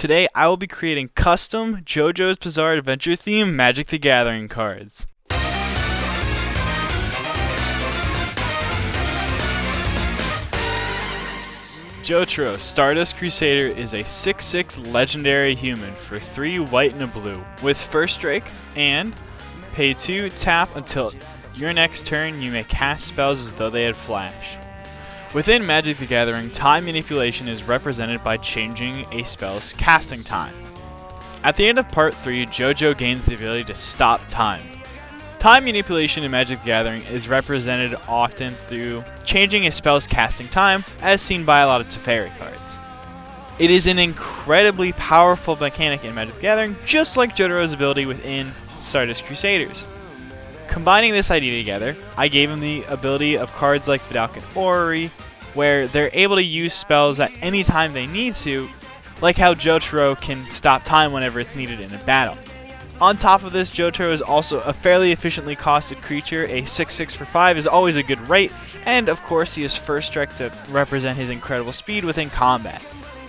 Today I will be creating custom JoJo's Bizarre Adventure themed Magic the Gathering cards. Jotaro, Stardust Crusader is a 6/6 legendary human for 3 white and a blue, with first strike and pay 2, tap until your next turn you may cast spells as though they had flash. Within Magic the Gathering, time manipulation is represented by changing a spell's casting time. At the end of part 3, JoJo gains the ability to stop time. Time manipulation in Magic the Gathering is represented often through changing a spell's casting time, as seen by a lot of Teferi cards. It is an incredibly powerful mechanic in Magic the Gathering, just like Jotaro's ability within Stardust Crusaders. Combining this idea together, I gave him the ability of cards like Vidalcan Orrery, where they're able to use spells at any time they need to, like how Jotaro can stop time whenever it's needed in a battle. On top of this, Jotaro is also a fairly efficiently costed creature. A 6/6 for 5 is always a good rate, and of course he has first strike to represent his incredible speed within combat.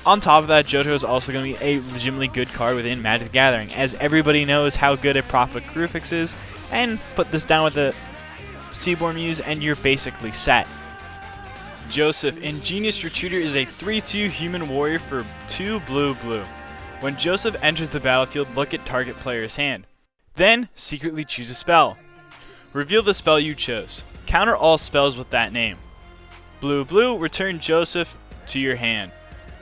On top of that, Jotaro is also going to be a legitimately good card within Magic the Gathering, as everybody knows how good a Prophet Crucifix is, and put this down with the Seaborn Muse and you're basically set. Joesph, Ingenious Retreater is a 3/2 human warrior for 2 blue. When Joesph enters the battlefield, look at target player's hand. Then, secretly choose a spell. Reveal the spell you chose. Counter all spells with that name. Blue, return Joesph to your hand.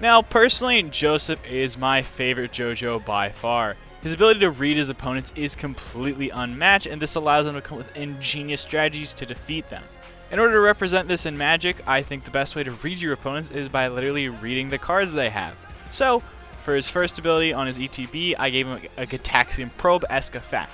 Now, personally, Joesph is my favorite JoJo by far. His ability to read his opponents is completely unmatched, and this allows him to come with ingenious strategies to defeat them. In order to represent this in Magic, I think the best way to read your opponents is by literally reading the cards they have. So, for his first ability on his ETB, I gave him a Gitaxian Probe-esque effect.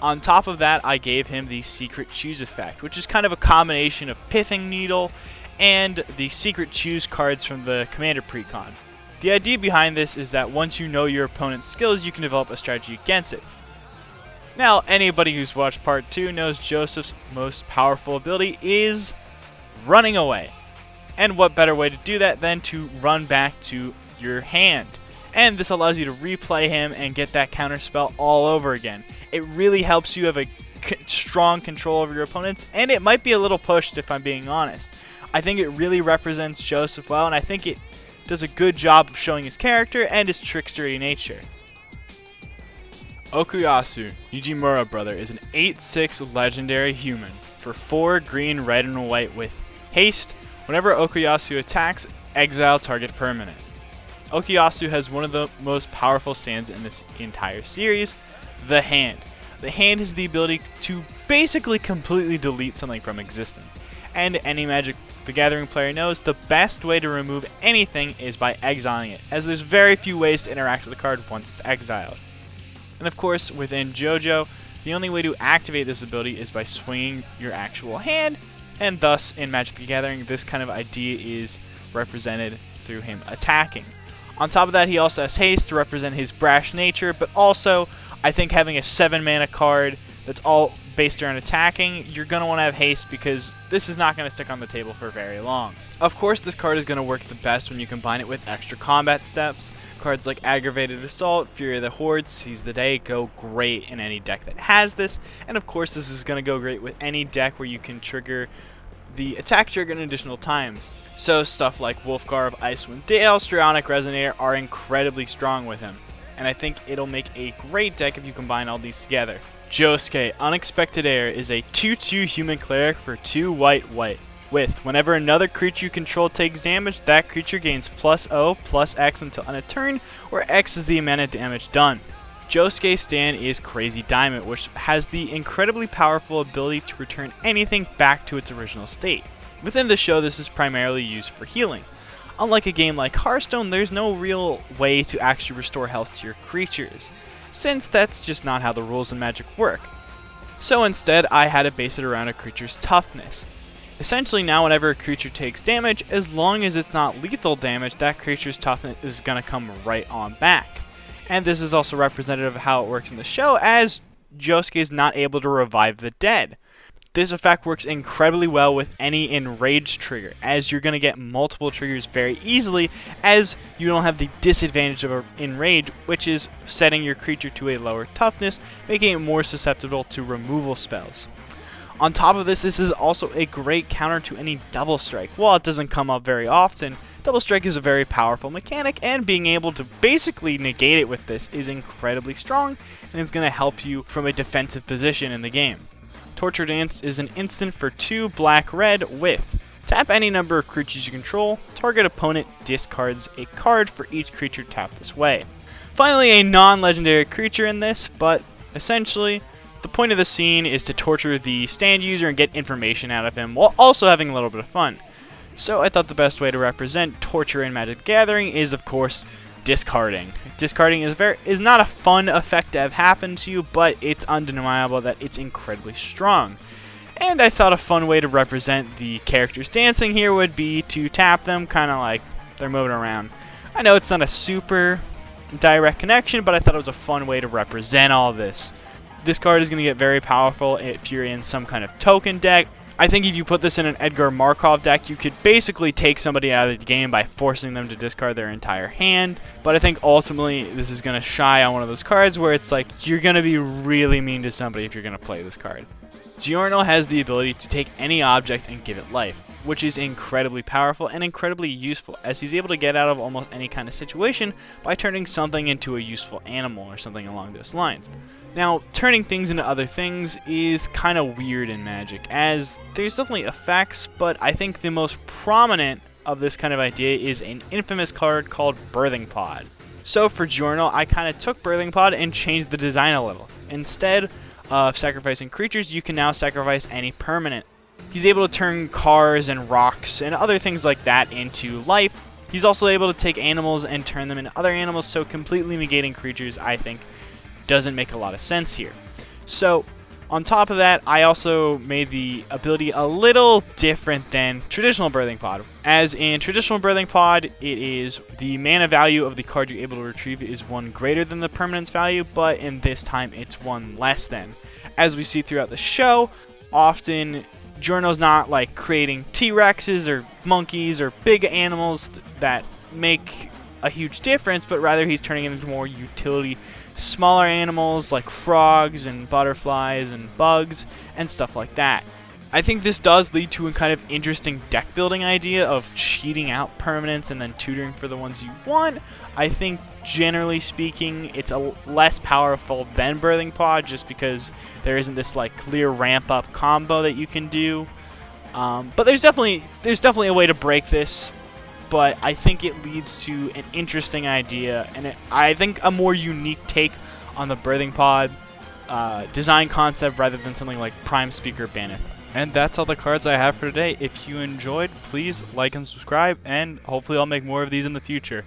On top of that, I gave him the Secret Choose effect, which is kind of a combination of Pithing Needle and the Secret Choose cards from the Commander Precon. The idea behind this is that once you know your opponent's skills, you can develop a strategy against it. Now, anybody who's watched part 2 knows Joseph's most powerful ability is running away. And what better way to do that than to run back to your hand? And this allows you to replay him and get that counter spell all over again. It really helps you have a strong control over your opponents, and it might be a little pushed if I'm being honest. I think it really represents Joesph well, and I think it does a good job of showing his character and his trickstery nature. Okyusau, Nijumura brother, is an 8/6 legendary human for 4 green, red, and white with haste. Whenever Okyusau attacks, exile target permanent. Okyusau has one of the most powerful stands in this entire series, the Hand. The Hand has the ability to basically completely delete something from existence. And any Magic the Gathering player knows the best way to remove anything is by exiling it, as there's very few ways to interact with the card once it's exiled. And of course, within JoJo, the only way to activate this ability is by swinging your actual hand, and thus in Magic the Gathering, this kind of idea is represented through him attacking. On top of that, he also has haste to represent his brash nature, but also, I think having a 7 mana card that's all based around attacking, you're going to want to have haste because this is not going to stick on the table for very long. Of course, this card is going to work the best when you combine it with extra combat steps. Cards like Aggravated Assault, Fury of the Horde, Seize the Day go great in any deck that has this, and of course this is going to go great with any deck where you can trigger the attack trigger in additional times. So stuff like Wolfgar of Icewind Dale, Strionic Resonator are incredibly strong with him, and I think it'll make a great deck if you combine all these together. Josuke, Unexpected Heir, is a 2/2 human cleric for 2 white with whenever another creature you control takes damage, that creature gains +0/+X until end of turn, where X is the amount of damage done. Josuke's stand is Crazy Diamond, which has the incredibly powerful ability to return anything back to its original state. Within the show, this is primarily used for healing. Unlike a game like Hearthstone, there's no real way to actually restore health to your creatures, since that's just not how the rules in Magic work. So instead, I had to base it around a creature's toughness. Essentially now whenever a creature takes damage, as long as it's not lethal damage, that creature's toughness is going to come right on back. And this is also representative of how it works in the show, as Josuke is not able to revive the dead. This effect works incredibly well with any enraged trigger, as you're going to get multiple triggers very easily, as you don't have the disadvantage of enrage, which is setting your creature to a lower toughness, making it more susceptible to removal spells. On top of this, this is also a great counter to any double strike. While it doesn't come up very often, double strike is a very powerful mechanic, and being able to basically negate it with this is incredibly strong, and it's going to help you from a defensive position in the game. Torture Dance is an instant for 2 black-red with tap any number of creatures you control, target opponent discards a card for each creature tapped this way. Finally, a non-legendary creature in this, but essentially, the point of the scene is to torture the stand user and get information out of him while also having a little bit of fun. So I thought the best way to represent torture in Magic the Gathering is, of course, discarding. Discarding is not a fun effect to have happen to you, but it's undeniable that it's incredibly strong. And I thought a fun way to represent the characters dancing here would be to tap them, kind of like they're moving around. I know it's not a super direct connection, but I thought it was a fun way to represent all this. This card is going to get very powerful if you're in some kind of token deck. I think if you put this in an Edgar Markov deck, you could basically take somebody out of the game by forcing them to discard their entire hand. But I think ultimately this is going to shy on one of those cards where it's like you're going to be really mean to somebody if you're going to play this card. Giorno has the ability to take any object and give it life, which is incredibly powerful and incredibly useful, as he's able to get out of almost any kind of situation by turning something into a useful animal or something along those lines. Now, turning things into other things is kind of weird in Magic, as there's definitely effects, but I think the most prominent of this kind of idea is an infamous card called Birthing Pod. So for Giorno, I kind of took Birthing Pod and changed the design a little. Instead of sacrificing creatures, you can now sacrifice any permanent. He's able to turn cars and rocks and other things like that into life. He's also able to take animals and turn them into other animals, so completely negating creatures, I think, doesn't make a lot of sense here. So, on top of that, I also made the ability a little different than traditional Birthing Pod. As in traditional Birthing Pod, it is the mana value of the card you're able to retrieve is 1 greater than the permanence value, but in this time it's 1 less than. As we see throughout the show, often Giorno's not like creating T-Rexes or monkeys or big animals that make a huge difference, but rather he's turning it into more utility smaller animals like frogs and butterflies and bugs and stuff like that. I think this does lead to a kind of interesting deck building idea of cheating out permanents and then tutoring for the ones you want. I think generally speaking it's less powerful than Birthing Pod, just because there isn't this like clear ramp up combo that you can do. But there's definitely a way to break this. But I think it leads to an interesting idea, and I think a more unique take on the Birthing Pod design concept rather than something like Prime Speaker Banneth. And that's all the cards I have for today. If you enjoyed, please like and subscribe, and hopefully I'll make more of these in the future.